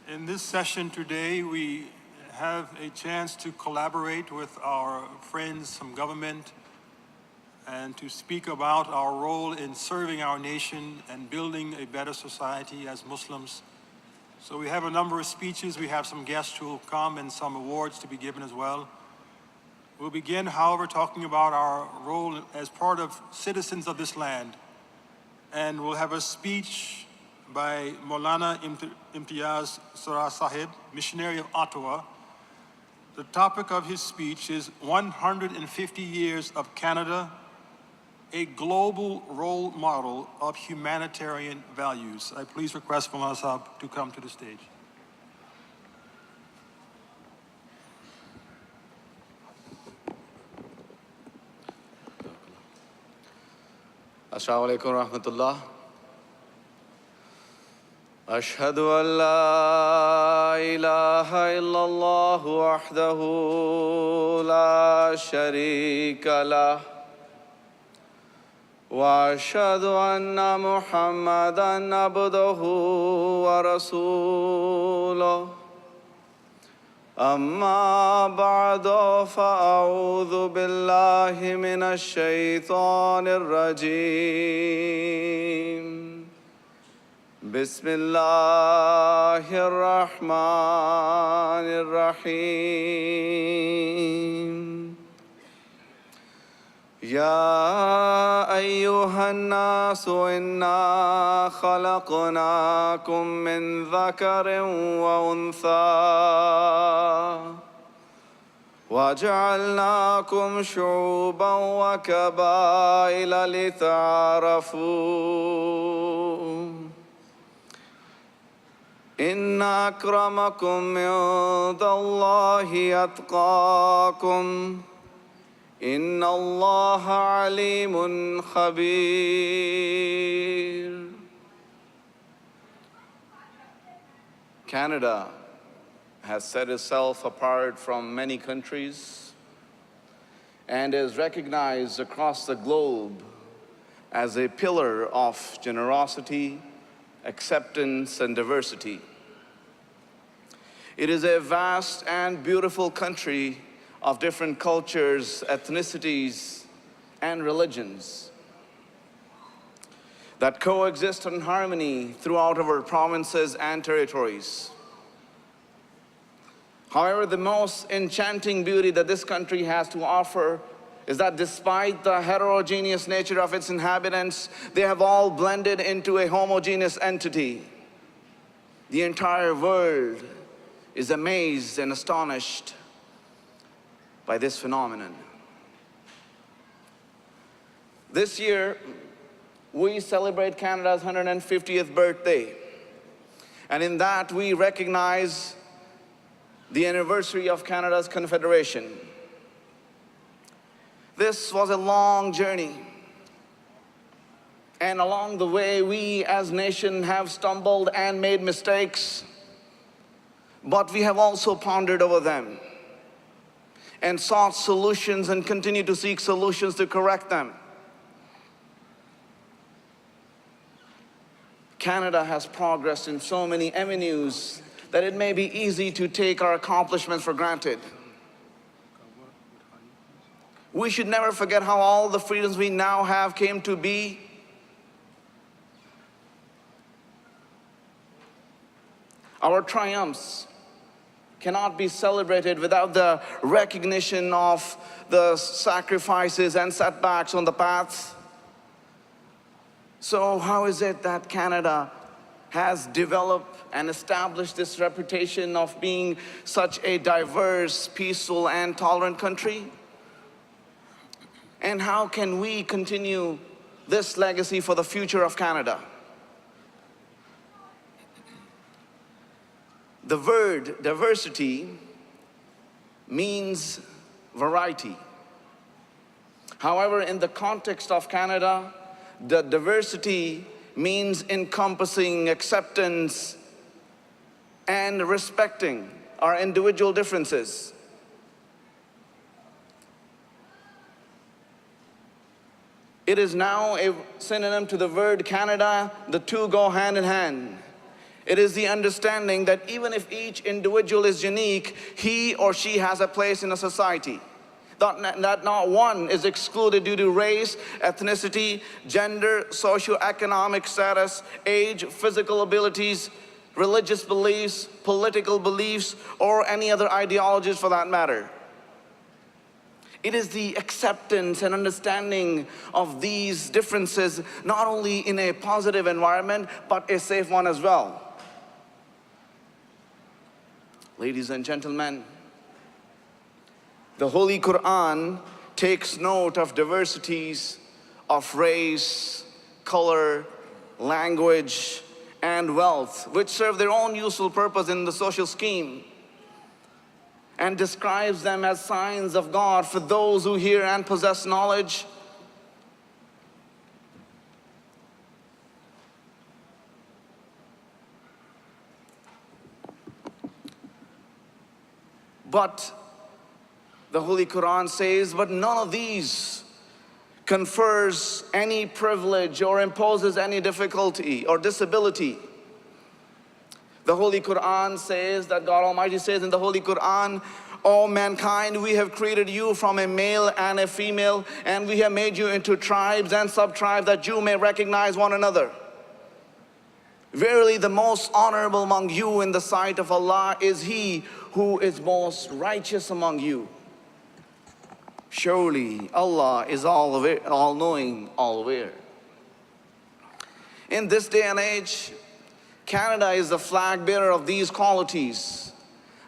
In this session today, we have a chance to collaborate with our friends from government and to speak about our role in serving our nation and building a better society as Muslims. So we have a number of speeches, we have some guests who will come and some awards to be given as well. We'll begin, however, talking about our role as part of citizens of this land. And we'll have a speech by Maulana Imtiaz Sra Sahib, missionary of Ottawa. The topic of his speech is 150 Years of Canada, a global role model of humanitarian values. I please request Maulana Sahib to come to the stage. Assalamu alaikum wa rahmatullah. أشهد أن لا إله إلا الله وحده لا شريك له وأشهد أن محمدًا عبده ورسوله أما بعد فأعوذ بالله من الشيطان الرجيم بسم الله الرحمن الرحيم يا أيها الناس إنا خلقناكم من ذكر وأنثى وجعلناكم شعوبا وقبائل لتعارفوا إن أكرمكم عند الله أتقاكم إن الله عليم خبير. Canada has set itself apart from many countries and is recognized across the globe as a pillar of generosity, acceptance, and diversity. It is a vast and beautiful country of different cultures, ethnicities, and religions that coexist in harmony throughout our provinces and territories. However, the most enchanting beauty that this country has to offer is that despite the heterogeneous nature of its inhabitants, they have all blended into a homogeneous entity. The entire world is amazed and astonished by this phenomenon. This year, we celebrate Canada's 150th birthday. And in that, we recognize the anniversary of Canada's Confederation. This was a long journey. And along the way, we as a nation have stumbled and made mistakes, but we have also pondered over them and sought solutions and continue to seek solutions to correct them. Canada has progressed in so many avenues that it may be easy to take our accomplishments for granted. We should never forget how all the freedoms we now have came to be. Our triumphs cannot be celebrated without the recognition of the sacrifices and setbacks on the path. So how is it that Canada has developed and established this reputation of being such a diverse, peaceful, and tolerant country? And how can we continue this legacy for the future of Canada? The word diversity means variety. However, in the context of Canada, the diversity means encompassing acceptance and respecting our individual differences. It is now a synonym to the word Canada. The two go hand in hand. It is the understanding that even if each individual is unique, he or she has a place in a society. That not one is excluded due to race, ethnicity, gender, socioeconomic status, age, physical abilities, religious beliefs, political beliefs, or any other ideologies for that matter. It is the acceptance and understanding of these differences, not only in a positive environment, but a safe one as well. Ladies and gentlemen, the Holy Quran takes note of diversities of race, color, language, and wealth, which serve their own useful purpose in the social scheme, and describes them as signs of God for those who hear and possess knowledge. But the Holy Quran says, but none of these confers any privilege or imposes any difficulty or disability. The Holy Quran says that God Almighty says in the Holy Quran, "O mankind, we have created you from a male and a female, and we have made you into tribes and sub-tribes that you may recognize one another. Verily, the most honorable among you in the sight of Allah is he who is most righteous among you. Surely Allah is all-knowing, all-aware." In this day and age, Canada is the flag bearer of these qualities.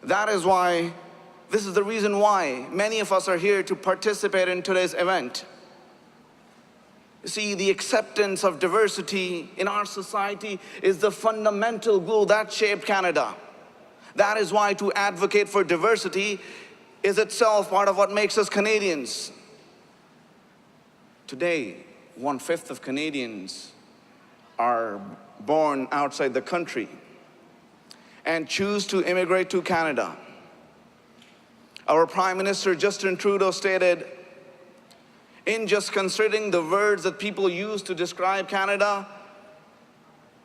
That is why, this is the reason why many of us are here to participate in today's event. You see, the acceptance of diversity in our society is the fundamental glue that shaped Canada. That is why to advocate for diversity is itself part of what makes us Canadians. Today, 1/5 of Canadians are born outside the country and choose to immigrate to Canada. Our Prime Minister Justin Trudeau stated, in just considering the words that people use to describe Canada,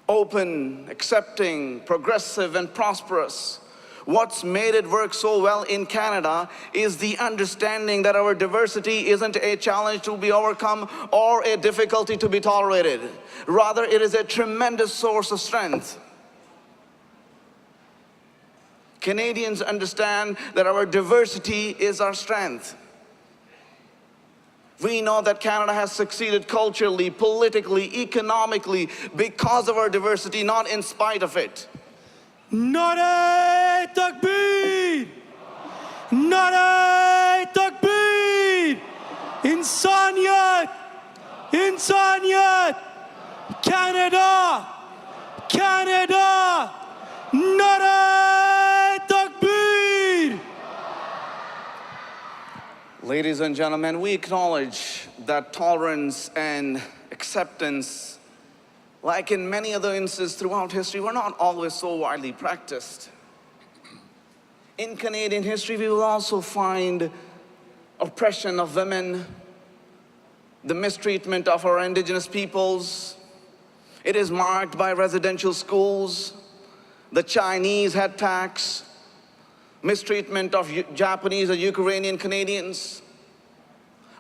open, accepting, progressive, and prosperous, what's made it work so well in Canada is the understanding that our diversity isn't a challenge to be overcome or a difficulty to be tolerated. Rather, it is a tremendous source of strength. Canadians understand that our diversity is our strength. We know that Canada has succeeded culturally, politically, economically because of our diversity, not in spite of it. Nare Takbir! Nare Takbir! Insaniyat! Insaniyat! Canada! Canada! Nare Takbir! Ladies and gentlemen, we acknowledge that tolerance and acceptance, like in many other instances throughout history, were not always so widely practiced. In Canadian history, we will also find oppression of women, the mistreatment of our indigenous peoples. It is marked by residential schools, the Chinese head tax, mistreatment of Japanese and Ukrainian Canadians.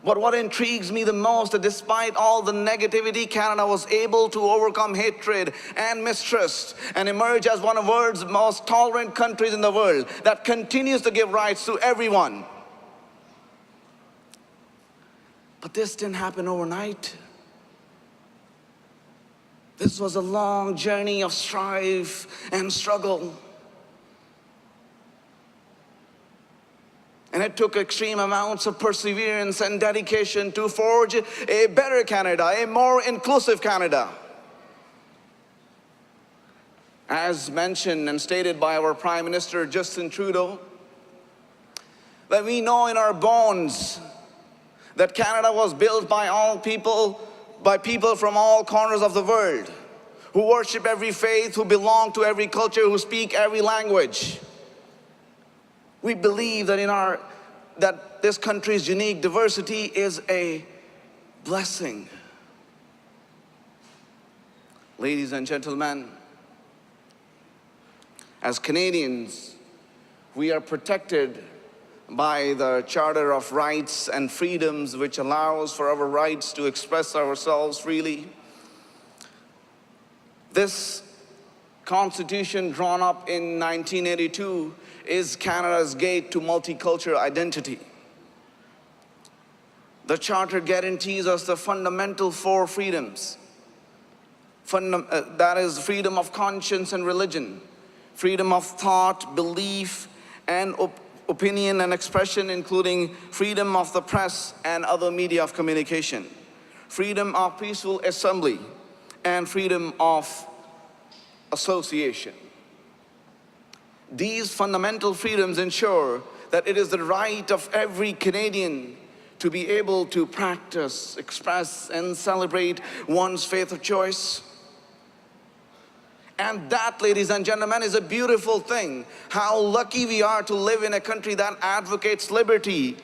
But what intrigues me the most, that despite all the negativity, Canada was able to overcome hatred and mistrust and emerge as one of the world's most tolerant countries in the world that continues to give rights to everyone. But this didn't happen overnight. This was a long journey of strife and struggle. And it took extreme amounts of perseverance and dedication to forge a better Canada, a more inclusive Canada. As mentioned and stated by our Prime Minister Justin Trudeau, that we know in our bones that Canada was built by all people, by people from all corners of the world, who worship every faith, who belong to every culture, who speak every language. We believe that that this country's unique diversity is a blessing. Ladies and gentlemen, As Canadians, we are protected by the Charter of Rights and Freedoms, which allows for our rights to express ourselves freely. This Constitution, drawn up in 1982, is Canada's gate to multicultural identity. The Charter guarantees us the fundamental four freedoms. That is freedom of conscience and religion, freedom of thought, belief, and opinion and expression, including freedom of the press and other media of communication, freedom of peaceful assembly, and freedom of association. These fundamental freedoms ensure that it is the right of every Canadian to be able to practice, express, and celebrate one's faith of choice. And that, ladies and gentlemen, is a beautiful thing. How lucky we are to live in a country that advocates liberty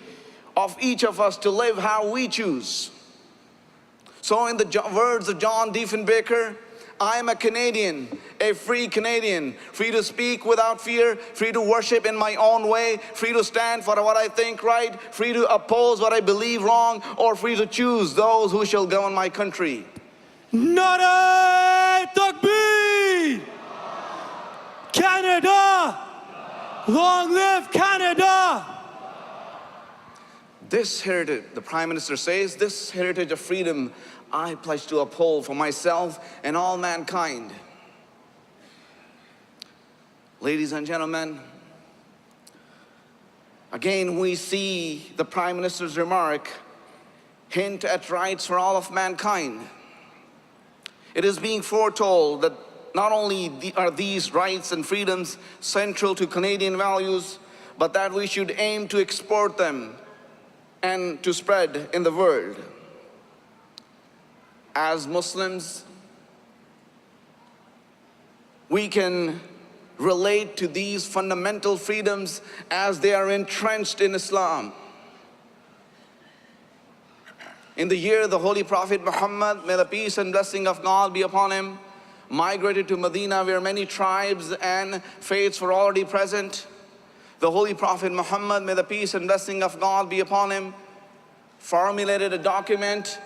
of each of us to live how we choose. So in the words of John Diefenbaker, I am a Canadian, a free Canadian, free to speak without fear, free to worship in my own way, free to stand for what I think right, free to oppose what I believe wrong, or free to choose those who shall govern my country. Nare Takbir! Canada! Long live Canada! This heritage, the Prime Minister says, this heritage of freedom I pledge to uphold for myself and all mankind. Ladies and gentlemen, again we see the Prime Minister's remark hint at rights for all of mankind. It is being foretold that not only are these rights and freedoms central to Canadian values, but that we should aim to export them and to spread in the world. As Muslims, we can relate to these fundamental freedoms as they are entrenched in Islam. In the year the Holy Prophet Muhammad, may the peace and blessing of God be upon him, migrated to Medina, where many tribes and faiths were already present, the Holy Prophet Muhammad, may the peace and blessing of God be upon him, formulated a document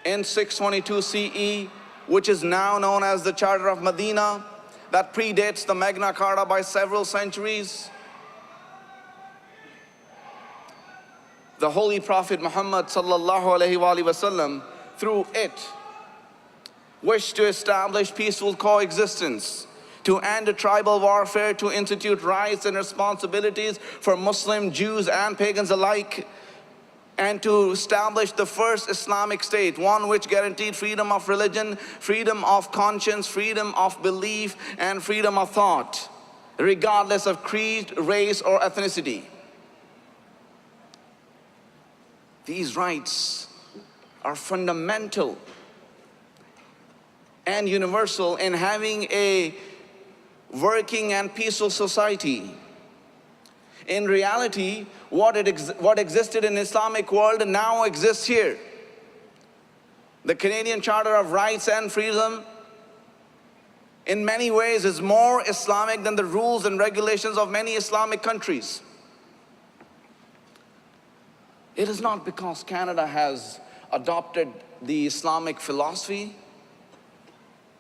in 622 CE, which is now known as the Charter of Medina, that predates the Magna Carta by several centuries. The Holy Prophet Muhammad sallallahu alaihi wasallam, through it, wished to establish peaceful coexistence, to end tribal warfare, to institute rights and responsibilities for Muslim, Jews, and pagans alike, and to establish the first Islamic state, one which guaranteed freedom of religion, freedom of conscience, freedom of belief, and freedom of thought, regardless of creed, race, or ethnicity. These rights are fundamental and universal in having a working and peaceful society. In reality, what existed in the Islamic world now exists here. The Canadian Charter of Rights and Freedom in many ways is more Islamic than the rules and regulations of many Islamic countries. It is not because Canada has adopted the Islamic philosophy,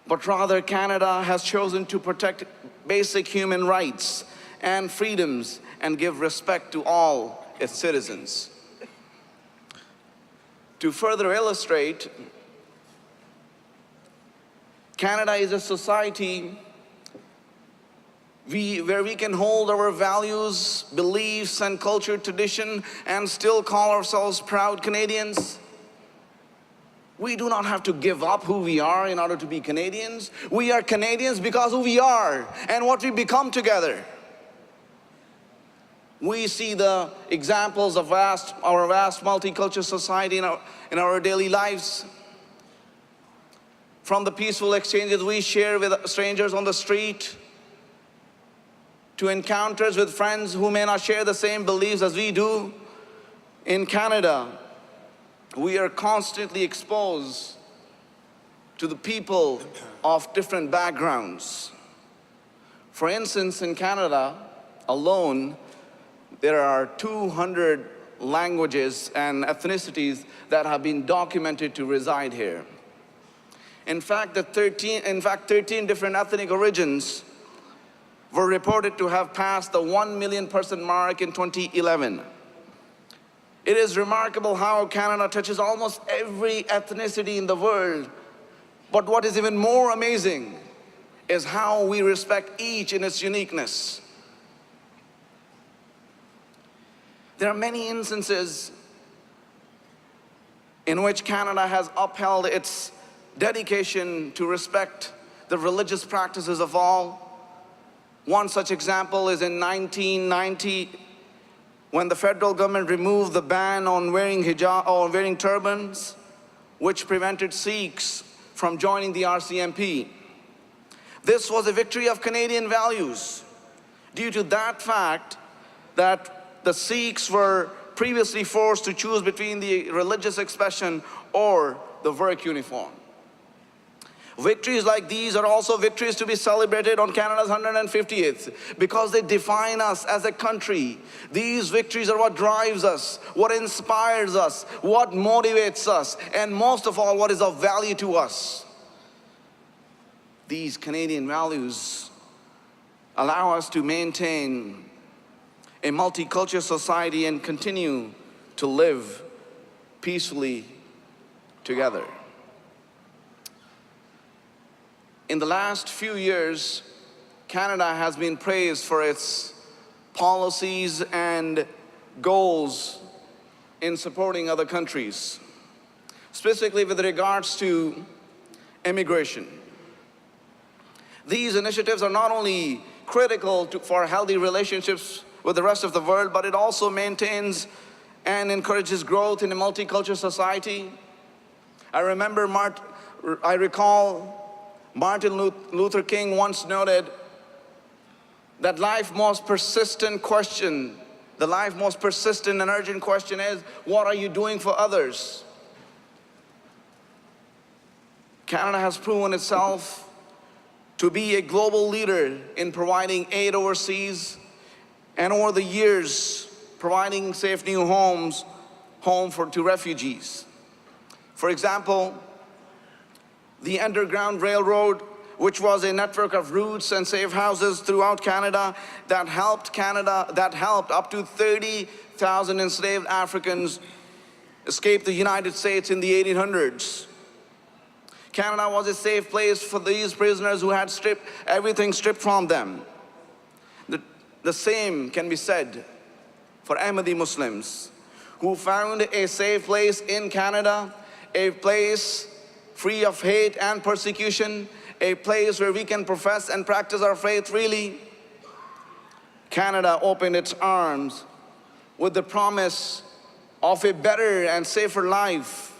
but rather Canada has chosen to protect basic human rights and freedoms and give respect to all its citizens. To further illustrate, Canada is a society where we can hold our values, beliefs, and culture tradition and still call ourselves proud Canadians. We do not have to give up who we are in order to be Canadians. We are Canadians because who we are and what we become together. We see the examples of our vast multicultural society in our daily lives. From the peaceful exchanges we share with strangers on the street, to encounters with friends who may not share the same beliefs as we do. In Canada, we are constantly exposed to the people of different backgrounds. For instance, in Canada alone, there are 200 languages and ethnicities that have been documented to reside here. In fact, 13 different ethnic origins were reported to have passed the 1 million person mark in 2011. It is remarkable how Canada touches almost every ethnicity in the world. But what is even more amazing is how we respect each in its uniqueness. There are many instances in which Canada has upheld its dedication to respect the religious practices of all. One such example is in 1990, when the federal government removed the ban on wearing hijab or wearing turbans, which prevented Sikhs from joining the RCMP. This was a victory of Canadian values due to that fact that the Sikhs were previously forced to choose between the religious expression or the work uniform. Victories like these are also victories to be celebrated on Canada's 150th because they define us as a country. These victories are what drives us, what inspires us, what motivates us, and most of all, what is of value to us. These Canadian values allow us to maintain a multicultural society and continue to live peacefully together. In the last few years, Canada has been praised for its policies and goals in supporting other countries, specifically with regards to immigration. These initiatives are not only critical for healthy relationships with the rest of the world, but it also maintains and encourages growth in a multicultural society. I recall Martin Luther King once noted that life's most persistent and urgent question is, what are you doing for others? Canada has proven itself to be a global leader in providing aid overseas, and over the years, providing safe new homes to refugees. For example, the Underground Railroad, which was a network of routes and safe houses throughout Canada that helped up to 30,000 enslaved Africans escape the United States in the 1800s. Canada was a safe place for these prisoners who had everything stripped from them. The same can be said for Ahmadi Muslims, who found a safe place in Canada, a place free of hate and persecution, a place where we can profess and practice our faith freely. Canada opened its arms with the promise of a better and safer life,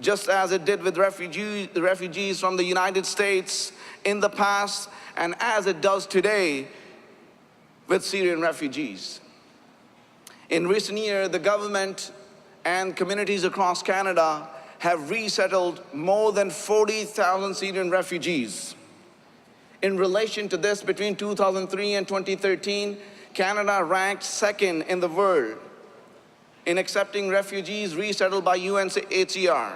just as it did with the refugees from the United States in the past, and as it does today with Syrian refugees. In recent years, the government and communities across Canada have resettled more than 40,000 Syrian refugees. In relation to this, between 2003 and 2013, Canada ranked second in the world in accepting refugees resettled by UNHCR.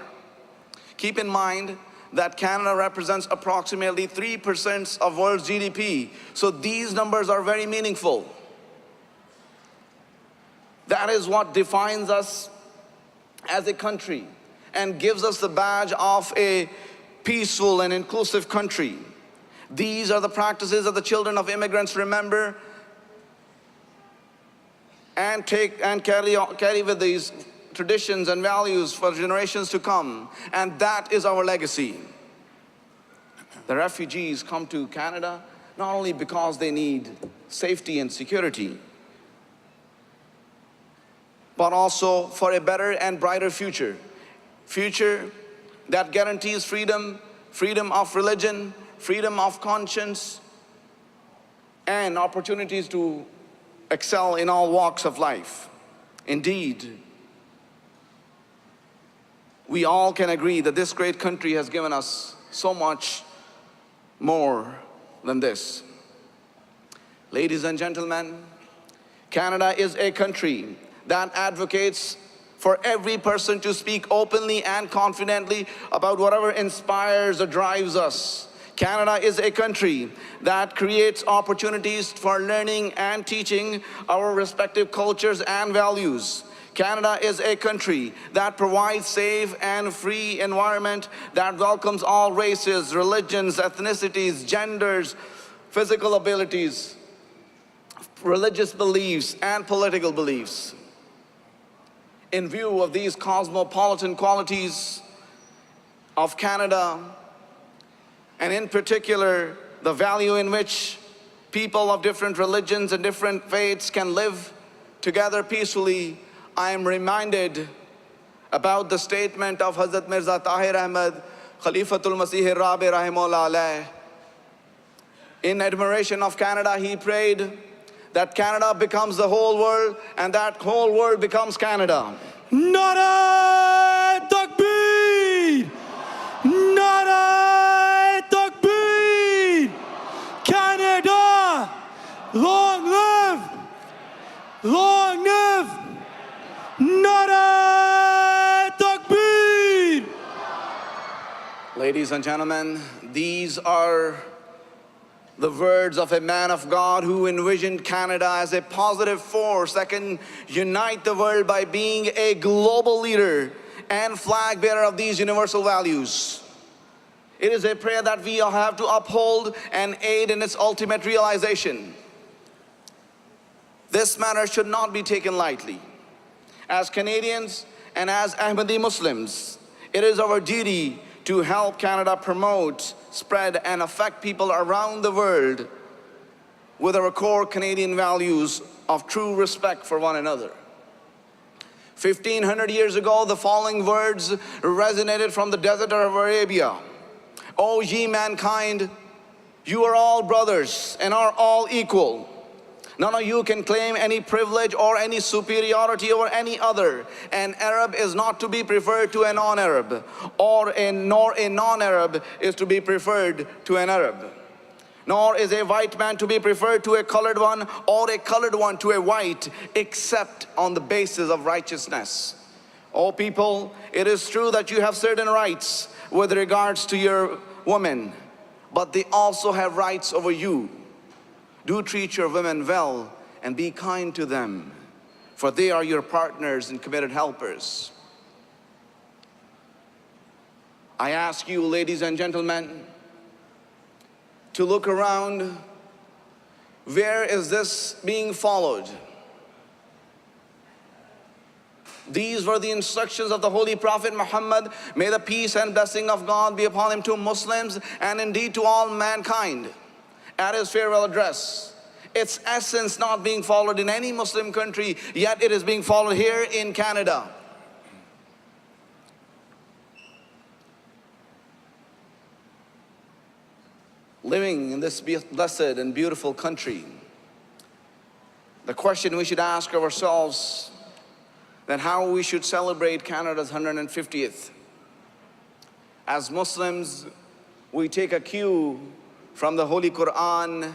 Keep in mind that Canada represents approximately 3% of world's GDP, so these numbers are very meaningful. That is what defines us as a country and gives us the badge of a peaceful and inclusive country. These are the practices that the children of immigrants remember and carry with these traditions and values for generations to come. And that is our legacy. The refugees come to Canada not only because they need safety and security, but also for a better and brighter future. Future that guarantees freedom, freedom of religion, freedom of conscience, and opportunities to excel in all walks of life. Indeed, we all can agree that this great country has given us so much more than this. Ladies and gentlemen, Canada is a country that advocates for every person to speak openly and confidently about whatever inspires or drives us. Canada is a country that creates opportunities for learning and teaching our respective cultures and values. Canada is a country that provides safe and free environment that welcomes all races, religions, ethnicities, genders, physical abilities, religious beliefs, and political beliefs. In view of these cosmopolitan qualities of Canada, and in particular, the value in which people of different religions and different faiths can live together peacefully, I am reminded about the statement of Hazrat Mirza Tahir Ahmad, Khalifatul Masih Rabi Rahimullah alayh. In admiration of Canada, he prayed that Canada becomes the whole world and that whole world becomes Canada. Nara Takbir! Nara Takbir! Canada! Long live! Long live! Nara Takbir! Ladies and gentlemen, these are the words of a man of God who envisioned Canada as a positive force that can unite the world by being a global leader and flag bearer of these universal values. It is a prayer that we all have to uphold and aid in its ultimate realization. This matter should not be taken lightly. As Canadians and as Ahmadi Muslims, it is our duty to help Canada promote, spread, and affect people around the world with our core Canadian values of true respect for one another. 1,500 years ago, the following words resonated from the desert of Arabia. O ye mankind, you are all brothers and are all equal. None of you can claim any privilege or any superiority over any other. An Arab is not to be preferred to a nor a non-Arab is to be preferred to an Arab. Nor is a white man to be preferred to a colored one or a colored one to a white, except on the basis of righteousness. O people, it is true that you have certain rights with regards to your women, but they also have rights over you. Do treat your women well and be kind to them, for they are your partners and committed helpers. I ask you, ladies and gentlemen, to look around. Where is this being followed? These were the instructions of the Holy Prophet Muhammad. May the peace and blessing of God be upon him, to Muslims and indeed to all mankind. At his farewell address, its essence not being followed in any Muslim country, yet it is being followed here in Canada. Living in this blessed and beautiful country, the question we should ask ourselves that how we should celebrate Canada's 150th. As Muslims, we take a cue from the Holy Quran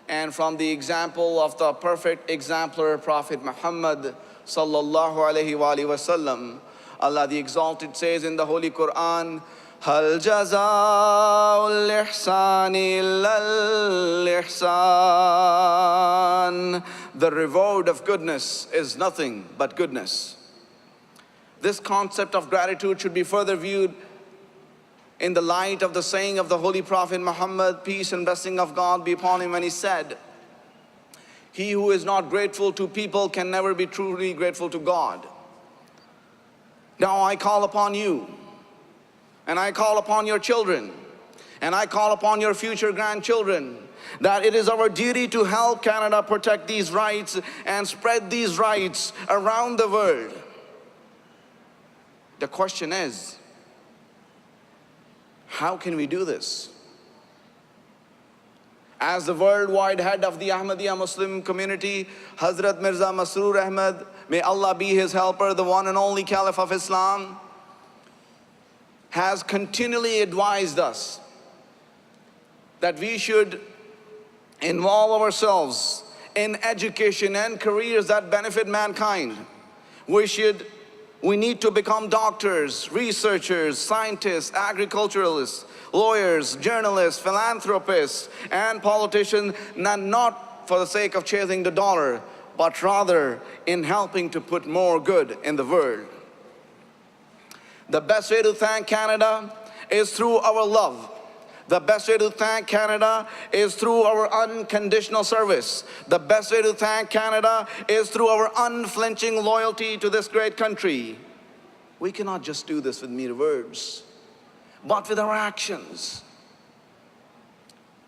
and from the example of the perfect exemplar Prophet Muhammad sallallahu alaihi wasallam. Allah the Exalted says in the Holy Quran, Hal jazaa'ul ihsani illal ihsan. The reward of goodness is nothing but goodness. This concept of gratitude should be further viewed in the light of the saying of the Holy Prophet Muhammad, peace and blessing of God be upon him, when he said, he who is not grateful to people can never be truly grateful to God. Now I call upon you, and I call upon your children, and I call upon your future grandchildren, that it is our duty to help Canada protect these rights and spread these rights around the world. The question is, how can we do this? As the worldwide head of the Ahmadiyya Muslim community, Hazrat Mirza Masroor Ahmad, may Allah be his helper, the one and only Caliph of Islam, has continually advised us that we should involve ourselves in education and careers that benefit mankind. We need to become doctors, researchers, scientists, agriculturalists, lawyers, journalists, philanthropists, and politicians, not for the sake of chasing the dollar, but rather in helping to put more good in the world. The best way to thank Canada is through our love. The best way to thank Canada is through our unconditional service. The best way to thank Canada is through our unflinching loyalty to this great country. We cannot just do this with mere words, but with our actions.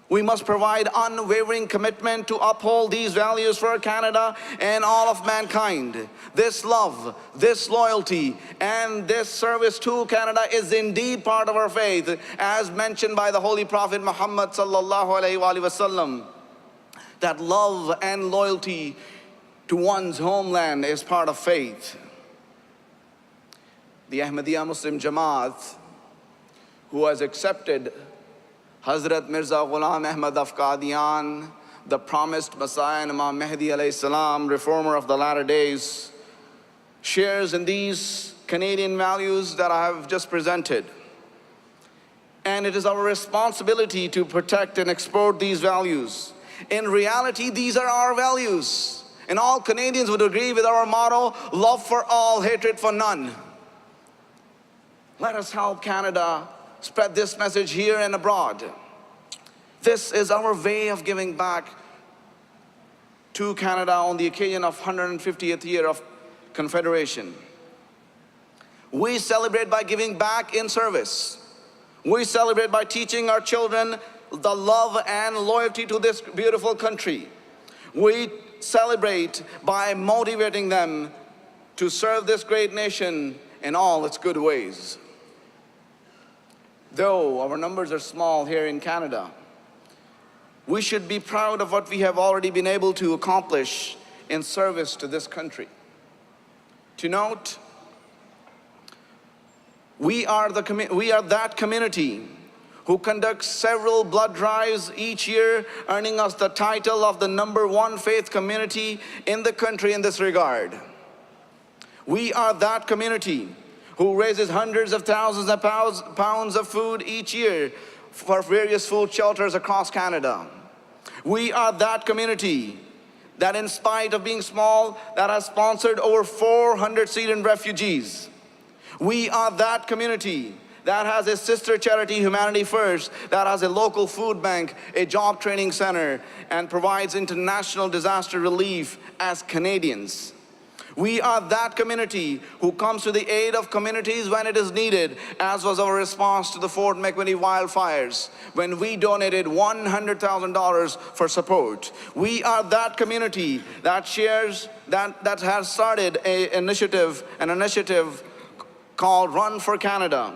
We must provide unwavering commitment to uphold these values for Canada and all of mankind. This love, this loyalty, and this service to Canada is indeed part of our faith, as mentioned by the Holy Prophet Muhammad sallallahu alaihi wasallam. That love and loyalty to one's homeland is part of faith. The Ahmadiyya Muslim Jamaat, who has accepted Hazrat Mirza Ghulam Ahmad of Qadian, the promised Messiah and Imam Mahdi alayhi salam, reformer of the latter days, shares in these Canadian values that I have just presented. And it is our responsibility to protect and export these values. In reality, these are our values. And all Canadians would agree with our motto, love for all, hatred for none. Let us help Canada spread this message here and abroad. This is our way of giving back to Canada on the occasion of 150th year of Confederation. We celebrate by giving back in service. We celebrate by teaching our children the love and loyalty to this beautiful country. We celebrate by motivating them to serve this great nation in all its good ways. Though our numbers are small here in Canada, we should be proud of what we have already been able to accomplish in service to this country. To note, we are that community who conducts several blood drives each year, earning us the title of the #1 faith community in the country in this regard. We are that community who raises hundreds of thousands of pounds of food each year for various food shelters across Canada. We are that community that, in spite of being small, that has sponsored over 400 Syrian refugees. We are that community that has a sister charity, Humanity First, that has a local food bank, a job training center, and provides international disaster relief as Canadians. We are that community who comes to the aid of communities when it is needed, as was our response to the Fort McMurray wildfires, when we donated $100,000 for support. We are that community that has started an initiative called Run for Canada,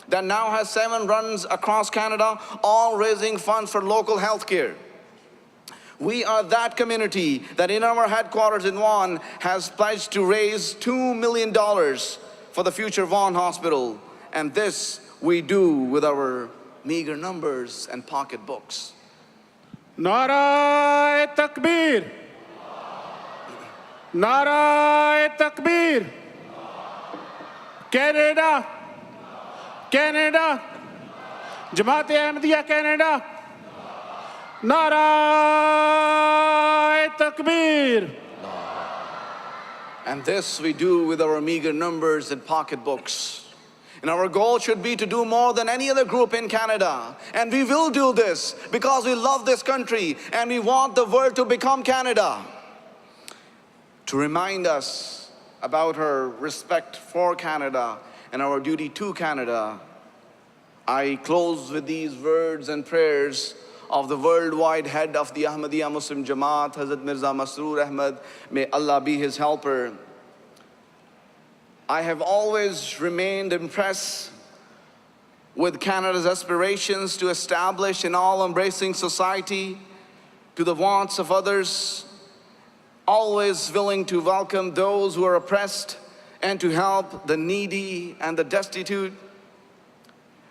that now has 7 runs across Canada, all raising funds for local health care. We are that community that in our headquarters in Vaughan has pledged to raise $2 million for the future Vaughan Hospital. And this we do with our meager numbers and pocketbooks. Nara Takbir! Nara Takbir! Canada! Canada! Jamaat-e Ahmadiyya Canada! Nara Takbir! And this we do with our meager numbers and pocketbooks. And our goal should be to do more than any other group in Canada. And we will do this because we love this country and we want the world to become Canada. To remind us about our respect for Canada and our duty to Canada, I close with these words and prayers of the worldwide head of the Ahmadiyya Muslim Jamaat, Hazrat Mirza Masroor Ahmad, may Allah be his helper. I have always remained impressed with Canada's aspirations to establish an all-embracing society to the wants of others, always willing to welcome those who are oppressed and to help the needy and the destitute.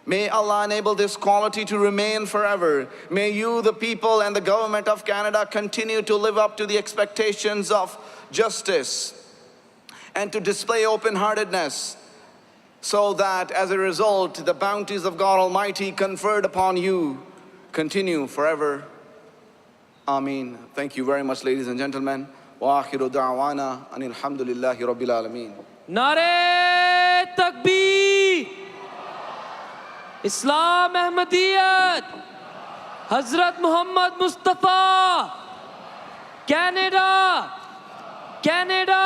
May Allah enable this quality to remain forever. May you, the people and the government of Canada, continue to live up to the expectations of justice and to display open-heartedness, so that as a result, the bounties of God Almighty conferred upon you continue forever. Ameen. Thank you very much, ladies and gentlemen. Wa akhiru da'wana anil hamdulillahi rabbil alameen. नारे तकबीर, इस्लाम अहमदियत, हजरत Mohammad Mustafa, Canada, Canada.